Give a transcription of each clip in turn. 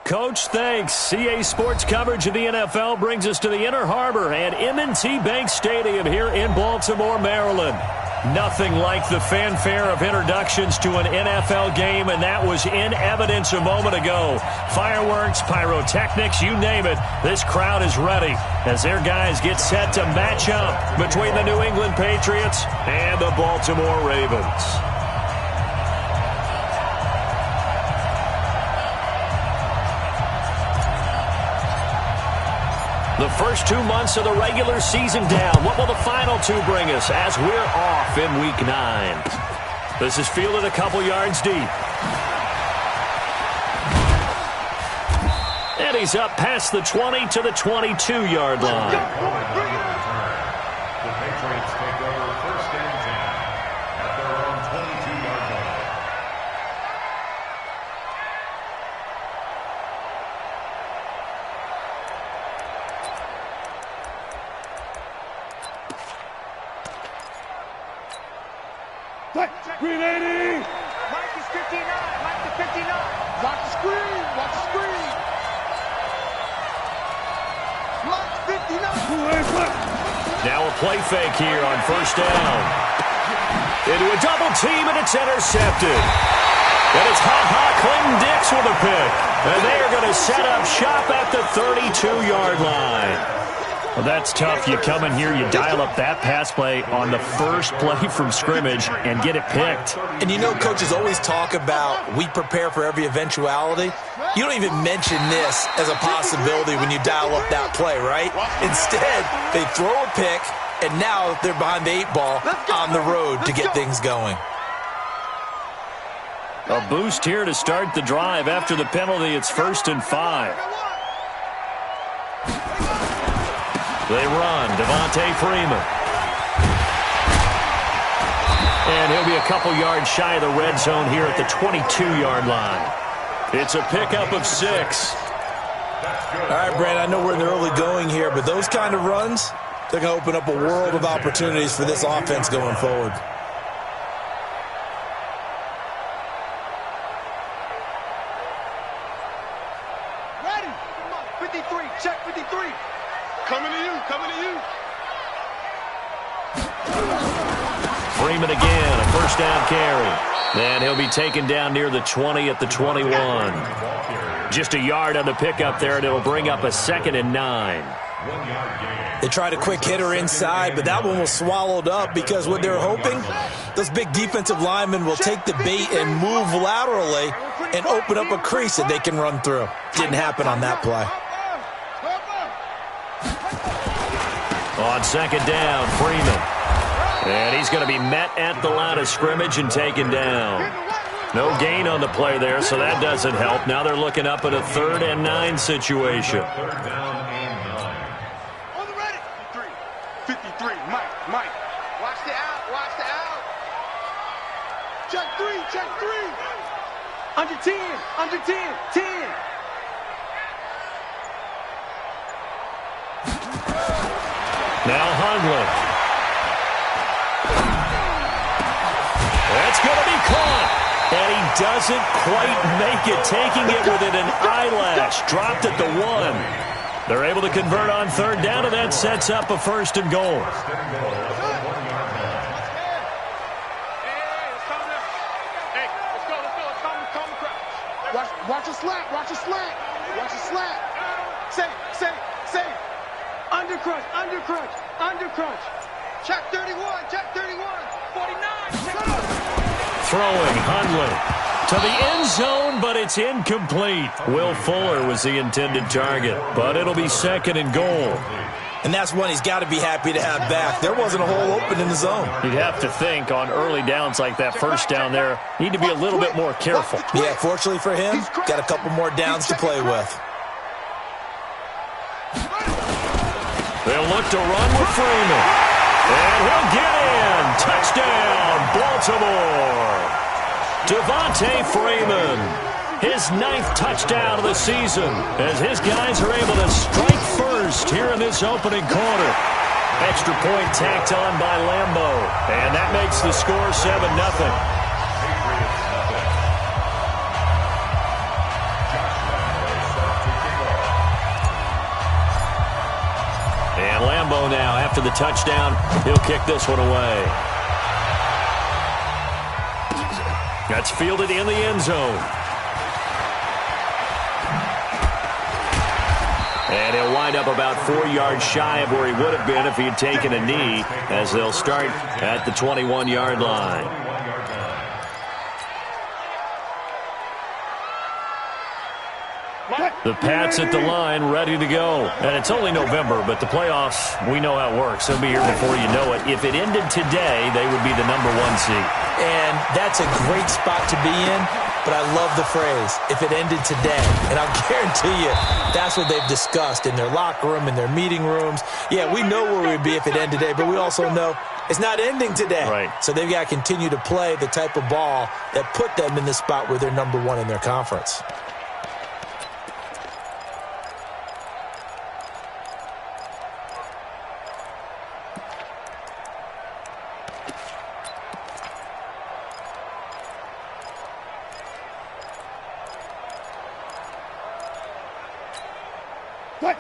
Coach, thanks. CA Sports coverage of the NFL brings us to the Inner Harbor at M&T Bank Stadium here in Baltimore, Maryland. Nothing like the fanfare of introductions to an NFL game, and that was in evidence a moment ago. Fireworks, pyrotechnics, you name it, this crowd is ready as their guys get set to match up between the New England Patriots and the Baltimore Ravens. The first 2 months of the regular season down. What will the final two bring us as we're off in Week 9? This is fielded a couple yards deep. And he's up past the 20 to the 22-yard line. The Patriots take over first and 10 at their own 22-yard line. Green 80! Mike is 59. Mike is 59. Watch the screen. Watch the screen. Mike 59. Now a play fake here on first down. Into a double team, and it's intercepted. And it's Clinton Dix with a pick. And they are going to set up shop at the 32-yard line. Well, that's tough. You come in here, you dial up that pass play on the first play from scrimmage and get it picked. And you know, coaches always talk about we prepare for every eventuality. You don't even mention this as a possibility when you dial up that play, right? Instead, they throw a pick, and now they're behind the 8-ball on the road to get things going. A boost here to start the drive. After the penalty, it's 1st and 5. They run. Devontae Freeman. And he'll be a couple yards shy of the red zone here at the 22-yard line. It's a pickup of 6. All right, Brad, I know we're in the early going here, but those kind of runs, they're going to open up a world of opportunities for this offense going forward. Ready. 53. Check 53. Coming to you. Coming to you. Freeman again, a first down carry. And he'll be taken down near the 20 at the 21. Just a yard on the pickup there, and it'll bring up a 2nd and 9. They tried a quick hitter inside, but that one was swallowed up because what they're hoping, those big defensive linemen will take the bait and move laterally and open up a crease that they can run through. Didn't happen on that play. On 2nd down, Freeman. And he's going to be met at the line of scrimmage and taken down. No gain on the play there, so that doesn't help. Now they're looking up at a 3rd and 9 situation. On the ready. 53. Mike. Watch the out. Watch the out. Check 3. Check 3. Under 10. Under 10. 10. Now Hundley. That's going to be caught. And he doesn't quite make it, taking it within an eyelash. Dropped at the 1. They're able to convert on 3rd down, and that sets up a 1st and goal. Watch a slant. Watch a slant. Watch a slant. Say. Undercrunch. Check 31. Check 31. 49. Throwing Hundley to the end zone, but it's incomplete. Will Fuller was the intended target, but it'll be 2nd and goal. And that's one he's got to be happy to have back. There wasn't a hole open in the zone. You'd have to think on early downs like that first down there, need to be a little bit more careful. Yeah, fortunately for him, got a couple more downs to play with. They'll look to run with Freeman. And he'll get in. Touchdown, Baltimore. Devontae Freeman, his 9th touchdown of the season, as his guys are able to strike first here in this opening quarter. Extra point tacked on by Lambo, and that makes the score 7-0. Lambeau now. After the touchdown, he'll kick this one away. That's fielded in the end zone. And he'll wind up about 4 yards shy of where he would have been if he had taken a knee, as they'll start at the 21-yard line. The Pats at the line, ready to go. And it's only November, but the playoffs, we know how it works. They'll be here before you know it. If it ended today, they would be the #1 seed. And that's a great spot to be in, but I love the phrase, if it ended today. And I'll guarantee you, that's what they've discussed in their locker room, in their meeting rooms. Yeah, we know where we'd be if it ended today, but we also know it's not ending today. Right. So they've got to continue to play the type of ball that put them in the spot where they're #1 in their conference.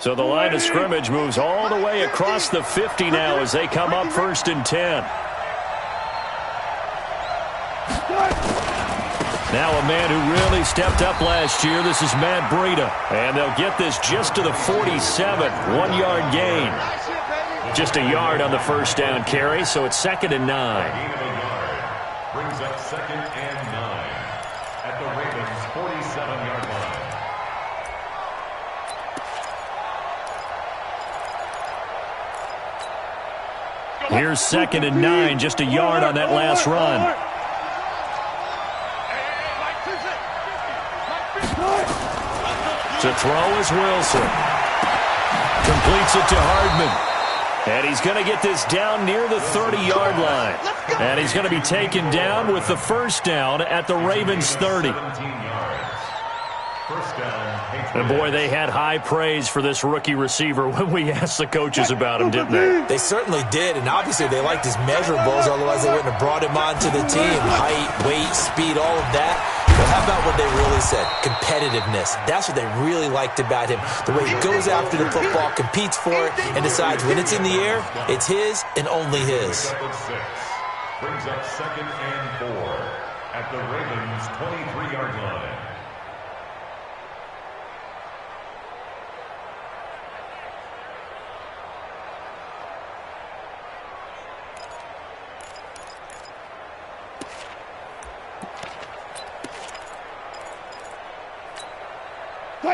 So the line of scrimmage moves all the way across the 50 now as they come up 1st and 10. Now a man who really stepped up last year. This is Matt Breida. And they'll get this just to the 47. 1-yard gain. Just a yard on the first down carry, so it's 2nd and 9. Brings up 2nd and 9 at the Ravens' 47-yard line. Here's 2nd and 9, just a yard on that last run. To throw is Wilson. Completes it to Hardman. And he's going to get this down near the 30-yard line. And he's going to be taken down with the first down at the Ravens' 30. And boy, they had high praise for this rookie receiver when we asked the coaches about him, didn't they? They certainly did, and obviously they liked his measurables, otherwise they wouldn't have brought him onto the team. Height, weight, speed, all of that. But how about what they really said? Competitiveness. That's what they really liked about him. The way he goes after the football, competes for it, and decides when it's in the air, it's his and only his. Brings up 2nd and 4 at the Ravens' 23-yard line.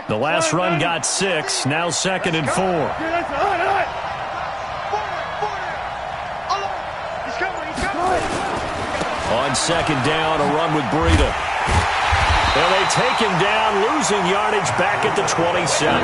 The last run got 6, now 2nd and 4. On 2nd down, a run with Breida. And they take him down, losing yardage back at the 27.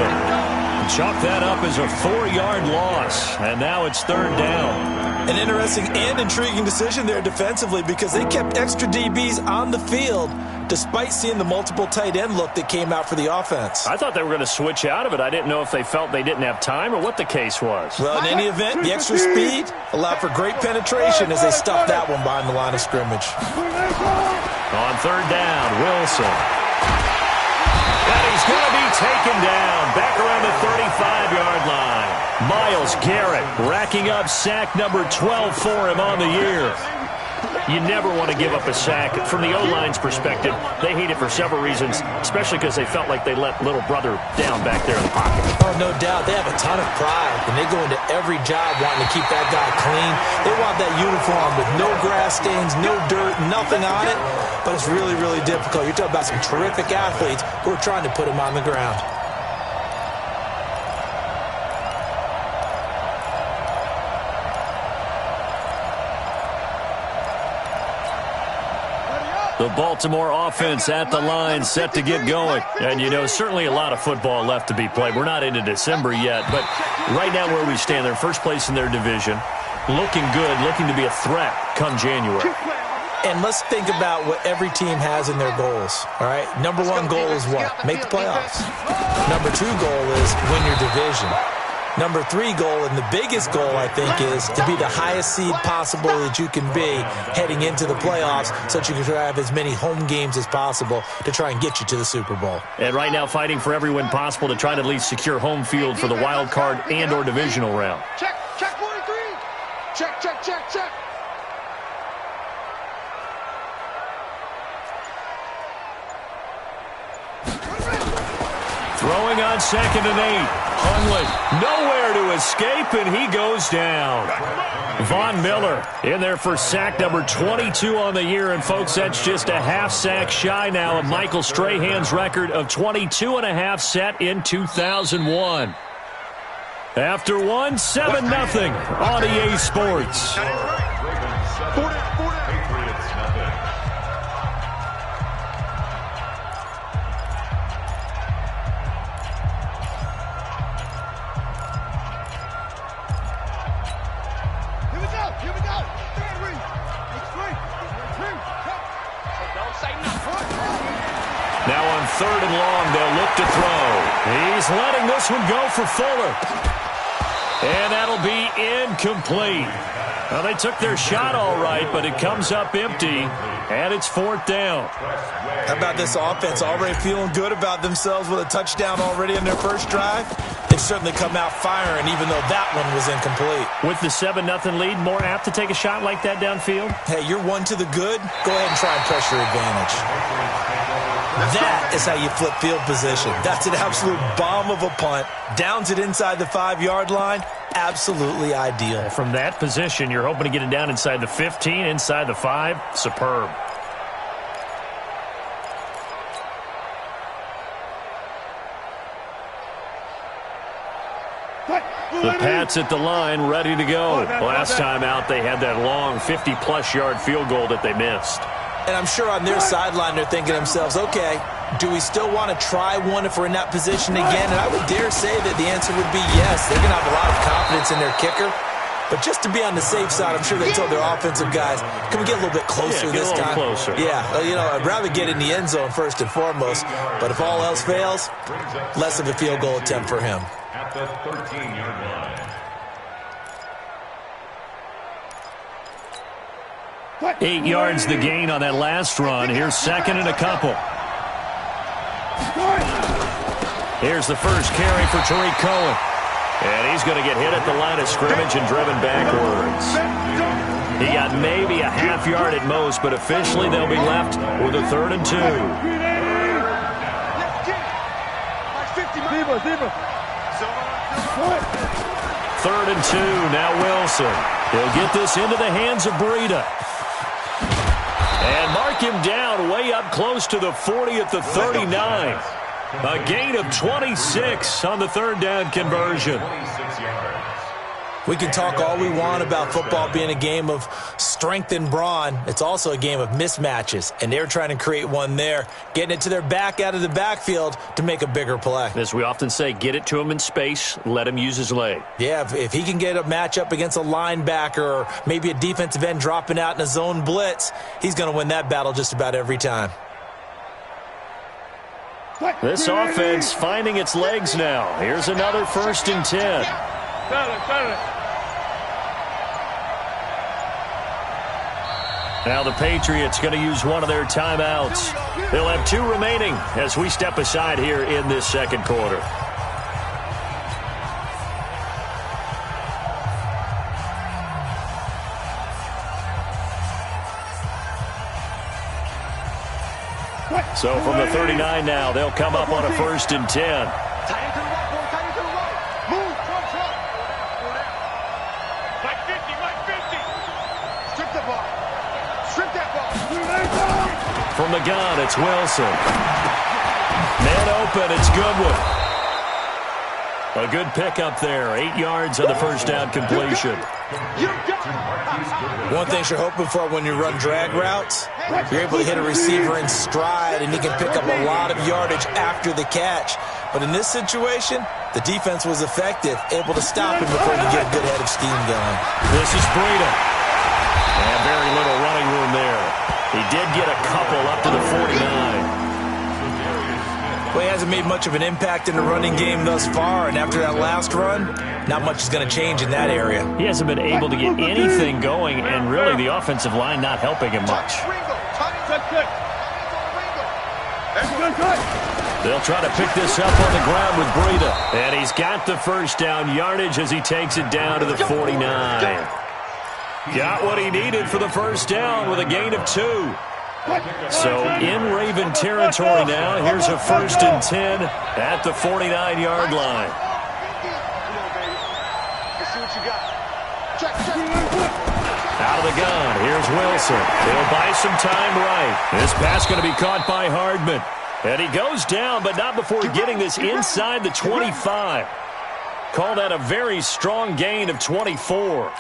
Chalk that up as a 4-yard loss, and now it's 3rd down. An interesting and intriguing decision there defensively because they kept extra DBs on the field despite seeing the multiple tight end look that came out for the offense. I thought they were going to switch out of it. I didn't know if they felt they didn't have time or what the case was. Well, in any event, the extra speed allowed for great penetration as they stuffed that one behind the line of scrimmage. On 3rd down, Wilson. And he's going to be taken down back around the 35-yard line. Myles Garrett racking up sack number 12 for him on the year. You never want to give up a sack. From the O-line's perspective, they hate it for several reasons, especially because they felt like they let little brother down back there in the pocket. Oh, no doubt. They have a ton of pride, and they go into every job wanting to keep that guy clean. They want that uniform with no grass stains, no dirt, nothing on it, but it's really, really difficult. You're talking about some terrific athletes who are trying to put him on the ground. The Baltimore offense at the line, set to get going. And, you know, certainly a lot of football left to be played. We're not into December yet, but right now where we stand, they're first place in their division, looking good, looking to be a threat come January. And let's think about what every team has in their goals, all right? Number 1 goal is what? Make the playoffs. Number 2 goal is win your division. Number 3 goal, and the biggest goal, I think, is to be the highest seed possible that you can be heading into the playoffs so that you can have as many home games as possible to try and get you to the Super Bowl. And right now fighting for every win possible to try to at least secure home field for the wild card and or divisional round. Check, check, check, check. Throwing on 2nd and 8. Hundley nowhere to escape, and he goes down. Von Miller in there for sack number 22 on the year. And, folks, that's just a half sack shy now of Michael Strahan's record of 22.5 set in 2001. After one, 7-0 on EA Sports. Now on 3rd and long, they'll look to throw. He's letting this one go for Fuller. And that'll be incomplete. Well, they took their shot all right, but it comes up empty, and it's 4th down. How about this offense already feeling good about themselves with a touchdown already in their first drive? They've certainly come out firing, even though that one was incomplete. With the 7-0 lead, more apt to take a shot like that downfield? Hey, you're one to the good. Go ahead and try and pressure advantage. That is how you flip field position. That's an absolute bomb of a punt. Downs it inside the 5-yard line. Absolutely ideal. From that position, you're hoping to get it down inside the 15, inside the 5. Superb. The Pats at the line, ready to go. Last time out, they had that long 50-plus yard field goal that they missed. And I'm sure on their sideline they're thinking to themselves, okay, do we still want to try one if we're in that position again? And I would dare say that the answer would be yes. They're going to have a lot of confidence in their kicker. But just to be on the safe side, I'm sure they told their offensive guys, can we get a little bit closer this time? Closer. Yeah, you know, I'd rather get in the end zone first and foremost. But if all else fails, less of a field goal attempt for him. At the 13-yard line. 8 yards the gain on that last run. Here's 2nd and a couple. Here's the first carry for Tariq Cohen. And he's going to get hit at the line of scrimmage and driven backwards. He got maybe a half yard at most, but officially they'll be left with a 3rd and 2. 3rd and 2, now Wilson. He'll get this into the hands of Breida. And mark him down way up close to the 40 at the 39. A gain of 26 on the 3rd down conversion. 26 yards. We can talk all we want about football being a game of strength and brawn. It's also a game of mismatches, and they're trying to create one there, getting it to their back out of the backfield to make a bigger play. As we often say, get it to him in space, let him use his leg. Yeah, if he can get a matchup against a linebacker or maybe a defensive end dropping out in a zone blitz, he's going to win that battle just about every time. This offense finding its legs now. Here's another 1st and 10. Now the Patriots going to use one of their timeouts. They'll have 2 remaining as we step aside here in this 2nd quarter. So from the 39 now, they'll come up on a 1st and 10. From the gun, it's Wilson. Man open, it's Goodwin. A good pickup there. 8 yards on the 1st down completion. One thing you're hoping for when you run drag routes, you're able to hit a receiver in stride, and he can pick up a lot of yardage after the catch. But in this situation, the defense was effective, able to stop him before he could get a good head of steam going. This is Breida. And very little running room there. He did get a couple up to the 49. Well, he hasn't made much of an impact in the running game thus far, and after that last run, not much is going to change in that area. He hasn't been able to get anything going, and really the offensive line not helping him much. They'll try to pick this up on the ground with Breida. And he's got the 1st down yardage as he takes it down to the 49. Got what he needed for the first down with a gain of 2. So in Raven territory now, here's a 1st and 10 at the 49-yard line. Out of the gun, here's Wilson. He'll buy some time right. This pass going to be caught by Hardman. And he goes down, but not before getting this inside the 25. Call that a very strong gain of 24.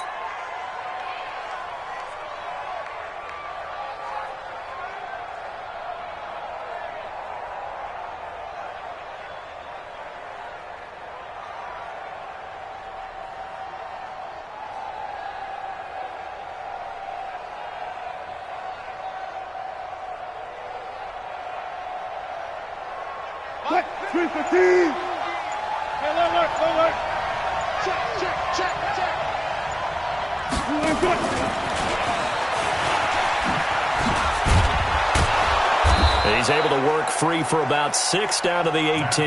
He's able to work free for about 6 down to the 18.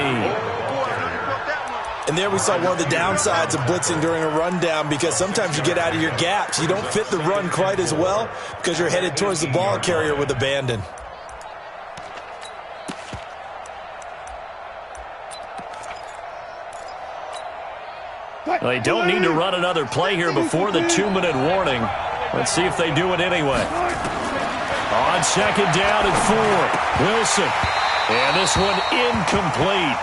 And there we saw one of the downsides of blitzing during a rundown, because sometimes you get out of your gaps. You don't fit the run quite as well because you're headed towards the ball carrier with abandon. Well, they don't need to run another play here before the 2-minute warning. Let's see if they do it anyway. On 2nd down and 4, Wilson. And this one incomplete.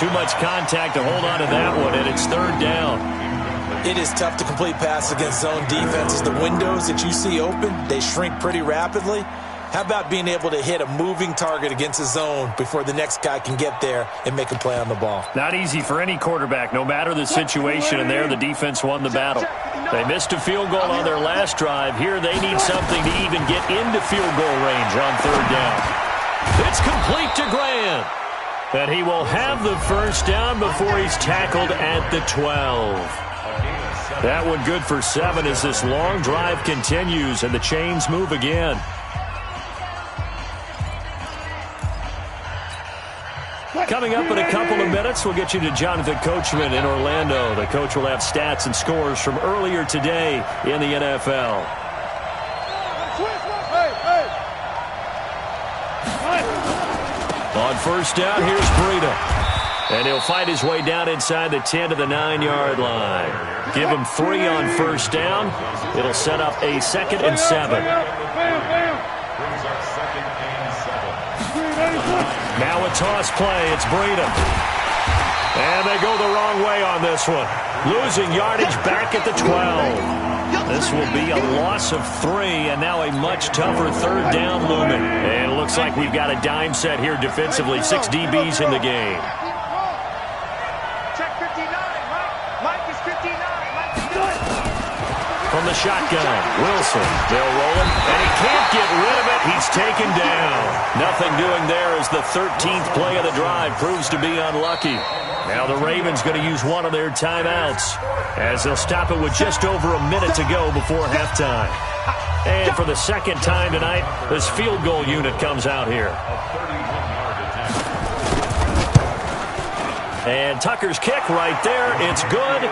Too much contact to hold on to that one, and it's 3rd down. It is tough to complete passes against zone defenses. The windows that you see open, they shrink pretty rapidly. How about being able to hit a moving target against a zone before the next guy can get there and make a play on the ball? Not easy for any quarterback, no matter the situation, and there the defense won the battle. They missed a field goal on their last drive. Here they need something to even get into field goal range on 3rd down. It's complete to Graham. And he will have the first down before he's tackled at the 12. That one good for 7 as this long drive continues and the chains move again. Coming up in a couple of minutes, we'll get you to Jonathan Coachman in Orlando. The coach will have stats and scores from earlier today in the NFL. On 1st down, here's Breida. And he'll fight his way down inside the 10 to the 9-yard line. Give him 3 on 1st down. It'll set up a 2nd and 7. Now a toss play. It's Breida. And they go the wrong way on this one. Losing yardage back at the 12. This will be a loss of 3, and now a much tougher 3rd down looming. And it looks like we've got a dime set here defensively. 6 DBs in the game. Check 59. Mike is 59. From the shotgun, Wilson. They'll roll him, and he can't get rid of it. He's taken down. Nothing doing there as the 13th play of the drive proves to be unlucky. Now the Ravens going to use one of their timeouts as they'll stop it with just over a minute to go before halftime. And for the 2nd time tonight, this field goal unit comes out here. And Tucker's kick right there. It's good.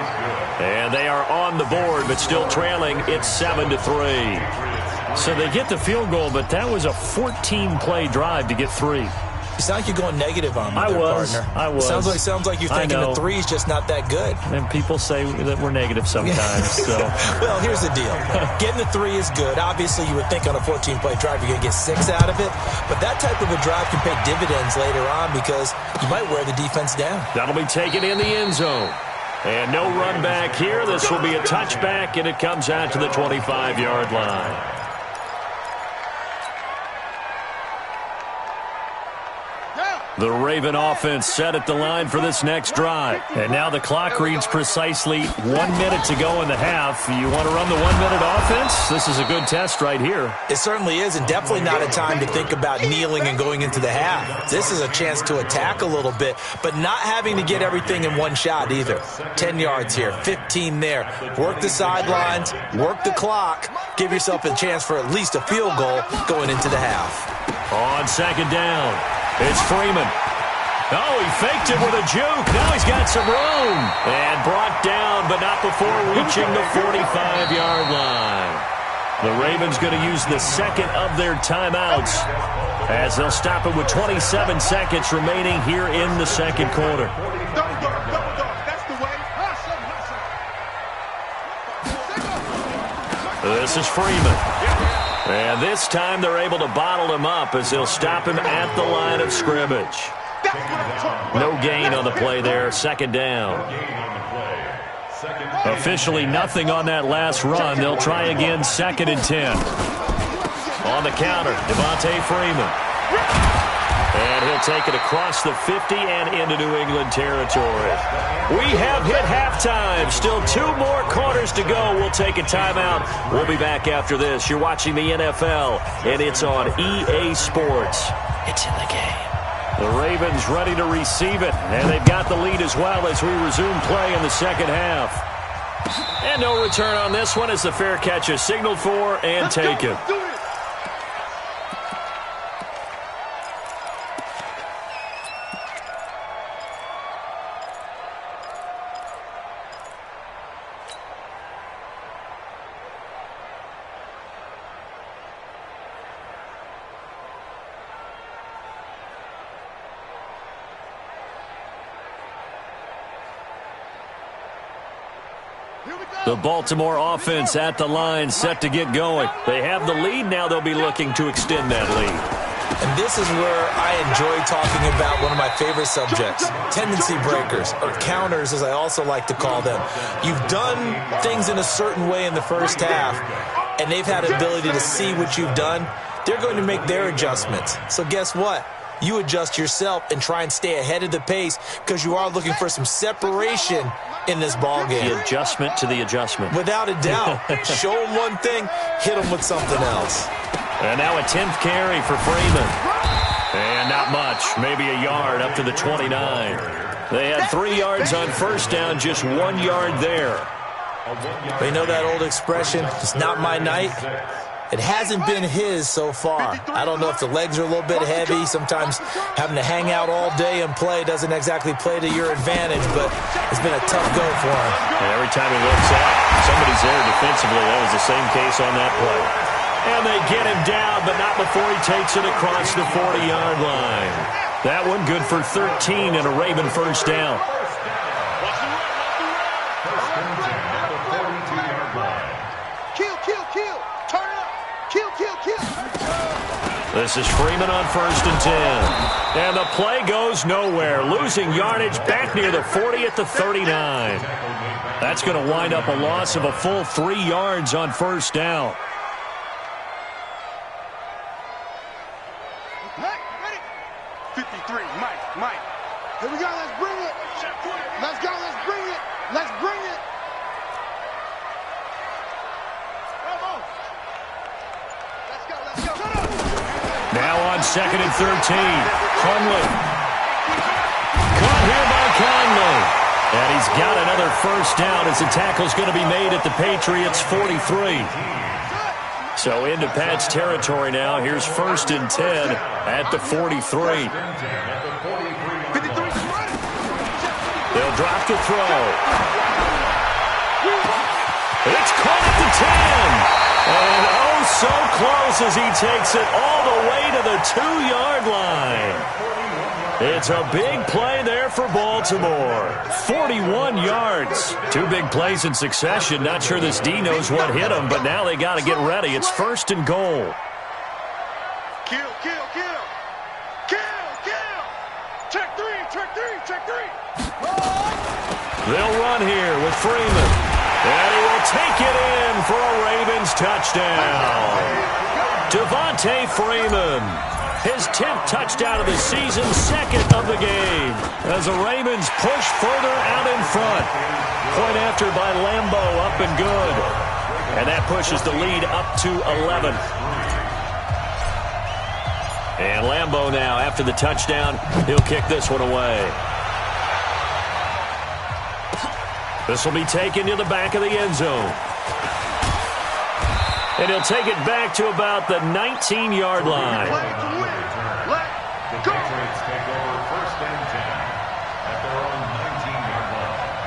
And they are on the board, but still trailing. It's 7-3. So they get the field goal, but that was a 14-play drive to get 3. You sound like you're going negative on me, I was. Sounds like you're thinking the 3's just not that good. And people say that we're negative sometimes. So. Well, here's the deal. Getting the 3 is good. Obviously, you would think on a 14-play drive you're going to get 6 out of it. But that type of a drive can pay dividends later on because you might wear the defense down. That'll be taken in the end zone. And no run back here. This will be a touchback, and it comes out to the 25-yard line. The Raven offense set at the line for this next drive. And now the clock reads precisely 1 minute to go in the half. You want to run the 1-minute offense? This is a good test right here. It certainly is, and definitely not a time to think about kneeling and going into the half. This is a chance to attack a little bit, but not having to get everything in one shot either. 10 yards here, 15 there. Work the sidelines, work the clock. Give yourself a chance for at least a field goal going into the half. On 2nd down, it's Freeman. Oh, he faked it with a juke. Now he's got some room. And brought down, but not before reaching the 45-yard line. The Ravens going to use the second of their timeouts as they'll stop it with 27 seconds remaining here in the second quarter. That's the way. This is Freeman. And this time they're able to bottle him up as they'll stop him at the line of scrimmage. No gain on the play there. Second down. Officially nothing on that last run. They'll try again, 2nd and 10. On the counter, Devontae Freeman. And he'll take it across the 50 and into New England territory. We have hit halftime. Still 2 more quarters to go. We'll take a timeout. We'll be back after this. You're watching the NFL, and it's on EA Sports. It's in the game. The Ravens ready to receive it, and they've got the lead as well as we resume play in the second half. And no return on this one as the fair catch is signaled for and taken. The Baltimore offense at the line, set to get going. They have the lead. Now they'll be looking to extend that lead. And this is where I enjoy talking about one of my favorite subjects, tendency breakers, or counters as I also like to call them. You've done things in a certain way in the first half, and they've had the ability to see what you've done. They're going to make their adjustments. So guess what? You adjust yourself and try and stay ahead of the pace because you are looking for some separation in this ball game. The adjustment to the adjustment. Without a doubt. Show them one thing, hit them with something else. And now a 10th carry for Freeman. And not much, maybe a yard up to the 29. They had 3 yards on first down, just 1 yard there. They know that old expression, it's not my night. It hasn't been his so far. I don't know if the legs are a little bit heavy. Sometimes having to hang out all day and play doesn't exactly play to your advantage, but it's been a tough go for him. And every time he looks up, somebody's there defensively. That was the same case on that play. And they get him down, but not before he takes it across the 40-yard line. That one good for 13 and a Raven first down. This is Freeman on 1st and 10. And the play goes nowhere. Losing yardage back near the 40 at the 39. That's going to wind up a loss of a full 3 yards on first down. Ready? 53, Mike. Here we go, let's bring it. Let's go, let's bring it. Let's bring it. Let's go. Now on 2nd and 13. Conley. Caught here by Conley. And he's got another first down as the tackle's going to be made at the Patriots' 43. So into Pat's territory now. Here's 1st and 10 at the 43. They'll drop to throw. It's caught at the 10. And oh, so close as he takes it all the way to the 2-yard line. It's a big play there for Baltimore. 41 yards. 2 big plays in succession. Not sure this D knows what hit him, but now they got to get ready. It's 1st and goal. Kill. Check three. They'll run here with Freeman. And he will take it in for a Ravens touchdown. Devontae Freeman. His 10th touchdown of the season, 2nd of the game. As the Ravens push further out in front. Point after by Lambo, up and good. And that pushes the lead up to 11. And Lambo now, after the touchdown, he'll kick this one away. This will be taken to the back of the end zone. And he'll take it back to about the 19-yard line. The Patriots take over 1st and 10 at their own 19-yard line.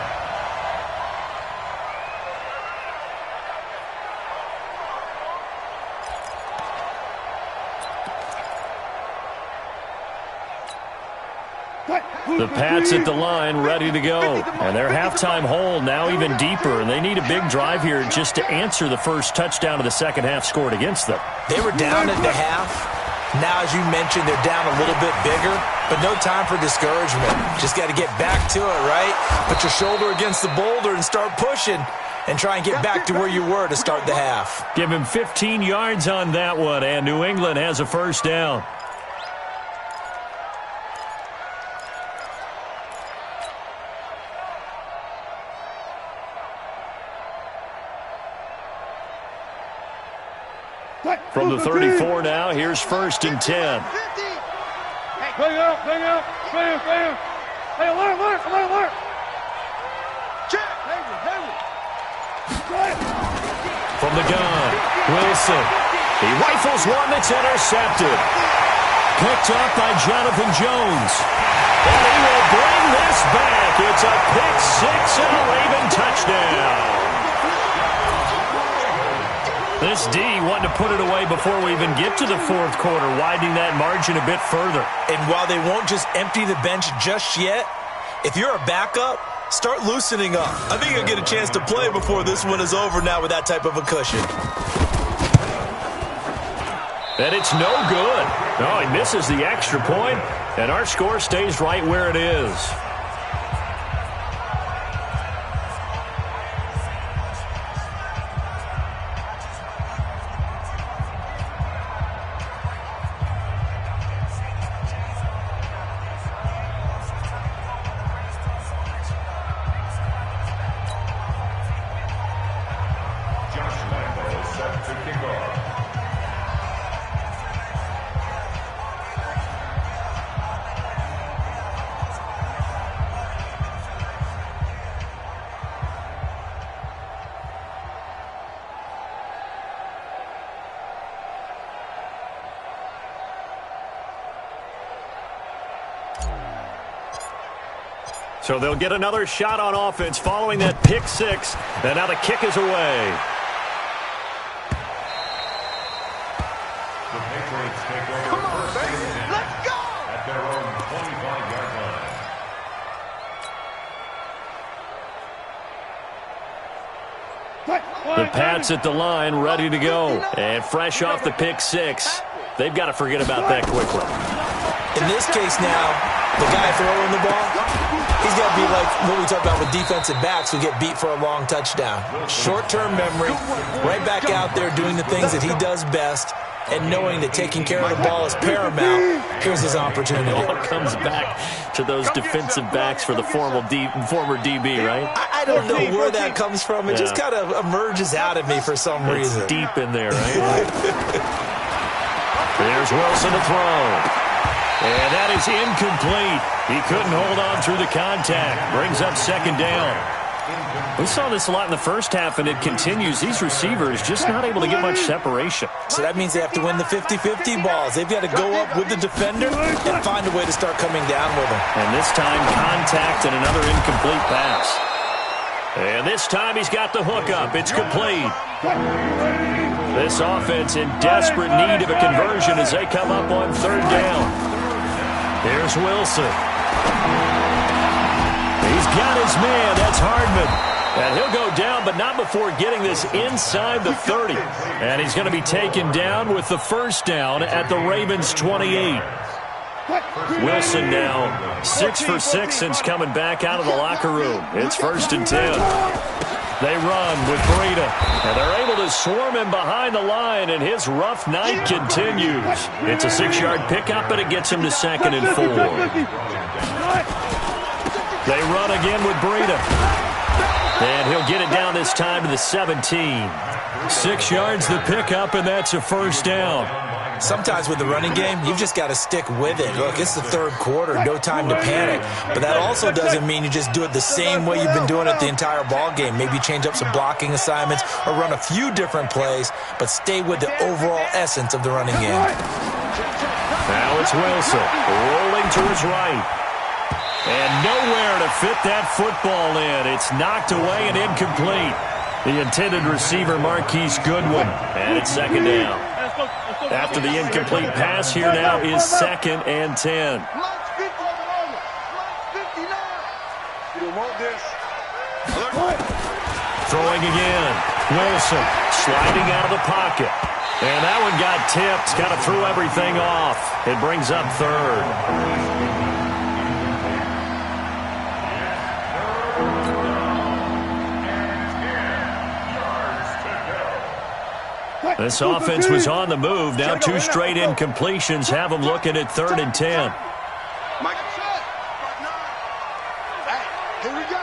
The Pats at the line, ready to go. And their halftime hole now even deeper, and they need a big drive here just to answer the first touchdown of the second half scored against them. They were down at the half. Now, as you mentioned, they're down a little bit bigger, but no time for discouragement. Just got to get back to it, right? Put your shoulder against the boulder and start pushing and try and get back to where you were to start the half. Give him 15 yards on that one, and New England has a first down. From the 34 now, here's 1st and 10. Bang out, bang out, bam, bam. Hey, alert. Check. From the gun, Wilson. He rifles one that's intercepted. Picked up by Jonathan Jones. And he will bring this back. It's a pick six and a Raven touchdown. This D wanting to put it away before we even get to the fourth quarter, widening that margin a bit further. And while they won't just empty the bench just yet, if you're a backup, start loosening up. I think you'll get a chance to play before this one is over now with that type of a cushion. And it's no good. No, he misses the extra point, and our score stays right where it is. So they'll get another shot on offense following that pick six. And now the kick is away. The Patriots take over 1st and 10 Let's go! at their own 25-yard line. The Pats at the line, ready to go. And fresh off the pick six, they've got to forget about that quickly. In this case now, the guy throwing the ball, he's got to be like what we talk about with defensive backs who get beat for a long touchdown. Short-term memory, right back out there doing the things that he does best, and knowing that taking care of the ball is paramount. Here's his opportunity. It all comes back to those defensive backs for the former DB, right? I don't know where that comes from. It just kind of emerges out of me for some reason. It's deep in there, right? There's Wilson to throw. And that is incomplete. He couldn't hold on through the contact. Brings up second down. We saw this a lot in the first half, and it continues. These receivers just not able to get much separation. So that means they have to win the 50-50 balls. They've got to go up with the defender and find a way to start coming down with them. And this time, contact and another incomplete pass. And this time, he's got the hook up. It's complete. This offense in desperate need of a conversion as they come up on third down. Here's Wilson. He's got his man. That's Hardman. And he'll go down, but not before getting this inside the 30. And he's going to be taken down with the first down at the Ravens' 28. Wilson now 6 for 6 since coming back out of the locker room. It's 1st and 10. They run with Breida, and they're able to swarm him behind the line, and his rough night continues. It's a 6-yard pickup, and it gets him to 2nd and 4. They run again with Breida, and he'll get it down this time to the 17. 6 yards the pickup, and that's a first down. Sometimes with the running game, you've just got to stick with it. Look, it's the third quarter, no time to panic. But that also doesn't mean you just do it the same way you've been doing it the entire ball game. Maybe change up some blocking assignments or run a few different plays, but stay with the overall essence of the running game. Now it's Wilson rolling to his right. And nowhere to fit that football in. It's knocked away and incomplete. The intended receiver, Marquise Goodwin, and it's second down. After the incomplete pass, here now is 2nd and 10. Throwing again. Wilson sliding out of the pocket. And that one got tipped. Kind of threw everything off. It brings up 3rd. This offense was on the move. Now 2 straight incompletions have them looking at 3rd and 10. Mike, hey, here we go.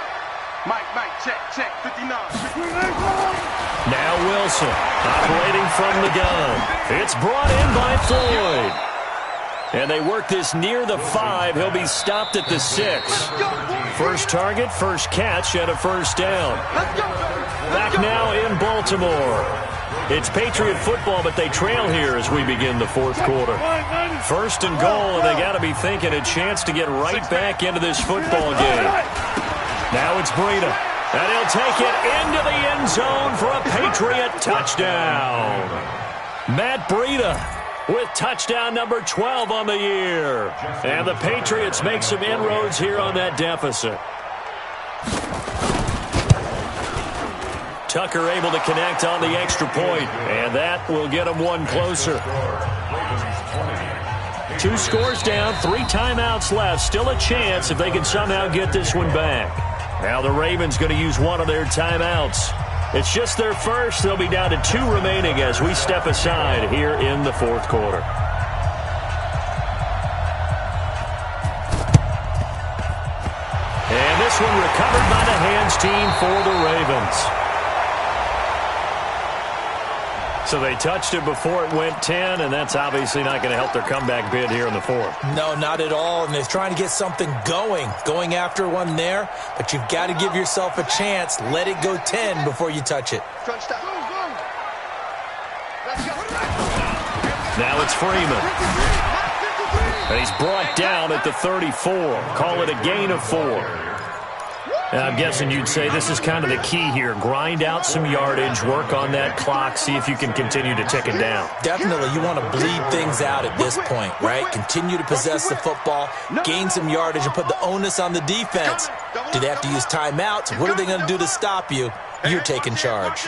Mike, check, 59. Now Wilson operating from the gun. It's brought in by Floyd. And they work this near the 5. He'll be stopped at the 6. First target, first catch, and a first down. Back now in Baltimore. It's Patriot football, but they trail here as we begin the 4th quarter. 1st and goal, and they got to be thinking a chance to get right back into this football game. Now it's Breida, and he'll take it into the end zone for a Patriot touchdown. Matt Breida with touchdown number 12 on the year. And the Patriots make some inroads here on that deficit. Tucker able to connect on the extra point, and that will get them one closer. 2 scores down, 3 timeouts left. Still a chance if they can somehow get this one back. Now the Ravens going to use one of their timeouts. It's just their first. They'll be down to 2 remaining as we step aside here in the 4th quarter. And this one recovered by the hands team for the Ravens. So they touched it before it went 10, and that's obviously not going to help their comeback bid here in the 4th. No, not at all, and they're trying to get something going after one there, but you've got to give yourself a chance. Let it go 10 before you touch it. Now it's Freeman. And he's brought down at the 34. Call it a gain of 4. I'm guessing you'd say this is kind of the key here. Grind out some yardage, work on that clock, see if you can continue to tick it down. Definitely, you want to bleed things out at this point, right? Continue to possess the football, gain some yardage, and put the onus on the defense. Do they have to use timeouts? What are they going to do to stop you? You're taking charge.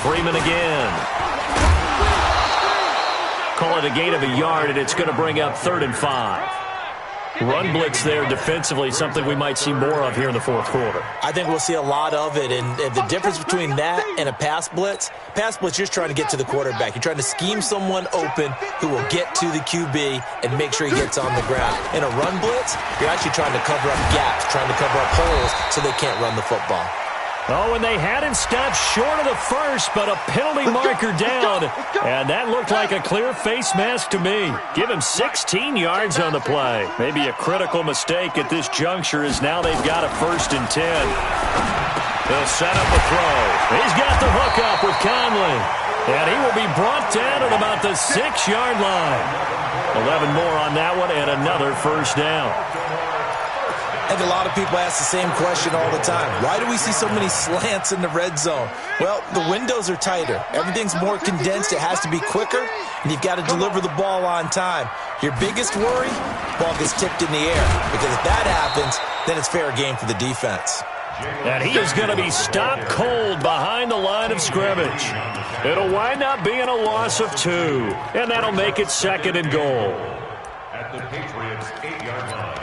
Freeman again. Call it a gain of a yard, and it's going to bring up 3rd and 5. Run blitz there defensively, something we might see more of here in the 4th quarter. I think we'll see a lot of it, and the difference between that and a pass blitz, you're just trying to get to the quarterback. You're trying to scheme someone open who will get to the QB and make sure he gets on the ground. In a run blitz, you're actually trying to cover up gaps, trying to cover up holes so they can't run the football. Oh, and they had it stopped short of the first, but a penalty marker down. And that looked like a clear face mask to me. Give him 16 yards on the play. Maybe a critical mistake at this juncture as now they've got a 1st and 10. They'll set up a throw. He's got the hook up with Conley. And he will be brought down at about the 6-yard line. 11 more on that one and another first down. I think a lot of people ask the same question all the time. Why do we see so many slants in the red zone? Well, the windows are tighter. Everything's more condensed. It has to be quicker, and you've got to deliver the ball on time. Your biggest worry, ball gets tipped in the air, because if that happens, then it's fair game for the defense. And he is going to be stopped cold behind the line of scrimmage. It'll wind up being a loss of 2, and that'll make it 2nd and goal. At the Patriots' 8-yard line.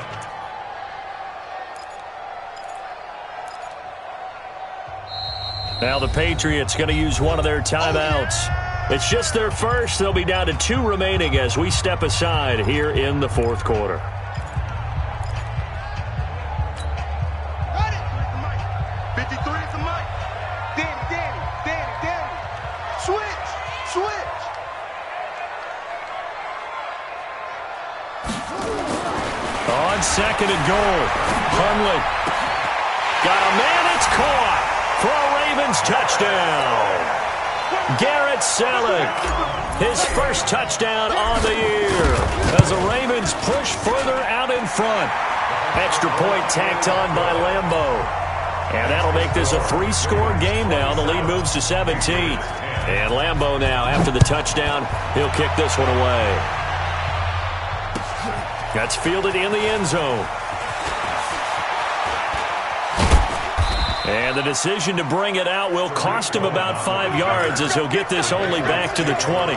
Now the Patriots going to use one of their timeouts. It's just their first. They'll be down to 2 remaining as we step aside here in the 4th quarter. On 2nd and goal. Hundley. Got a man. It's caught. For a Ravens touchdown. Garrett Selleck. his first touchdown on the year as the Ravens push further out in front. Extra point tacked on by Lambeau. And that'll make this a 3-score game now. The lead moves to 17. And Lambeau now, after the touchdown, he'll kick this one away. That's fielded in the end zone. And the decision to bring it out will cost him about 5 yards as he'll get this only back to the 20.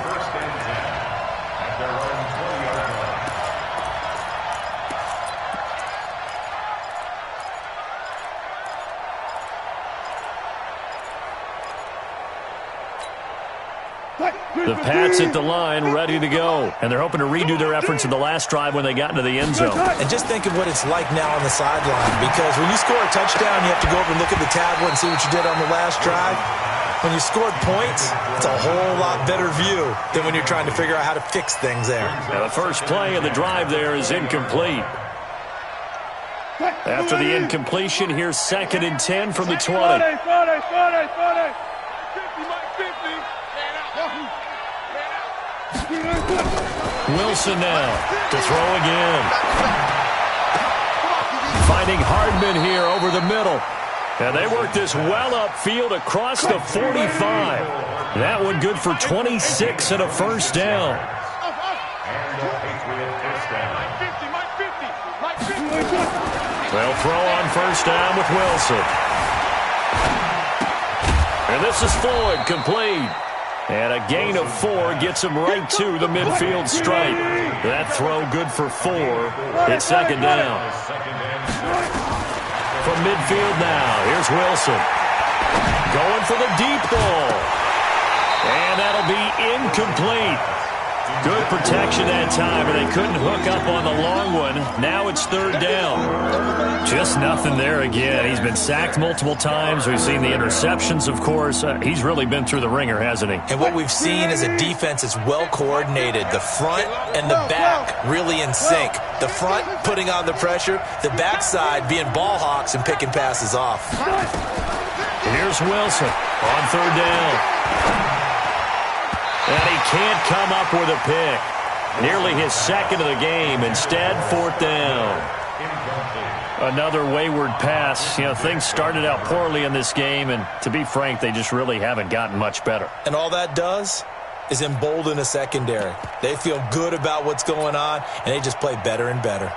The Pats at the line, ready to go. And they're hoping to redo their efforts in the last drive when they got into the end zone. And just think of what it's like now on the sideline. Because when you score a touchdown, you have to go over and look at the tablet and see what you did on the last drive. When you scored points, it's a whole lot better view than when you're trying to figure out how to fix things there. Now the first play of the drive there is incomplete. After the incompletion, here's 2nd and 10 from the 20. Wilson now to throw again. Finding Hardman here over the middle. And they work this well upfield across the 45. That one good for 26 and a first down. They'll throw on first down with Wilson. And this is Floyd, complete. And a gain of 4 gets him right to the midfield stripe. That throw good for 4. It's 2nd down. From midfield now, here's Wilson. Going for the deep ball. And that'll be incomplete. Good protection that time, and they couldn't hook up on the long one. Now it's 3rd down. Just nothing there again. He's been sacked multiple times. We've seen the interceptions, of course. He's really been through the ringer, hasn't he? And what we've seen is a defense that's well coordinated. The front and the back really in sync. The front putting on the pressure. The backside being ball hawks and picking passes off. Here's Wilson on 3rd down. And he can't come up with a pick. Nearly his 2nd of the game. Instead, 4th down. Another wayward pass. You know, things started out poorly in this game, and to be frank, they just really haven't gotten much better. And all that does is embolden a secondary. They feel good about what's going on, and they just play better and better.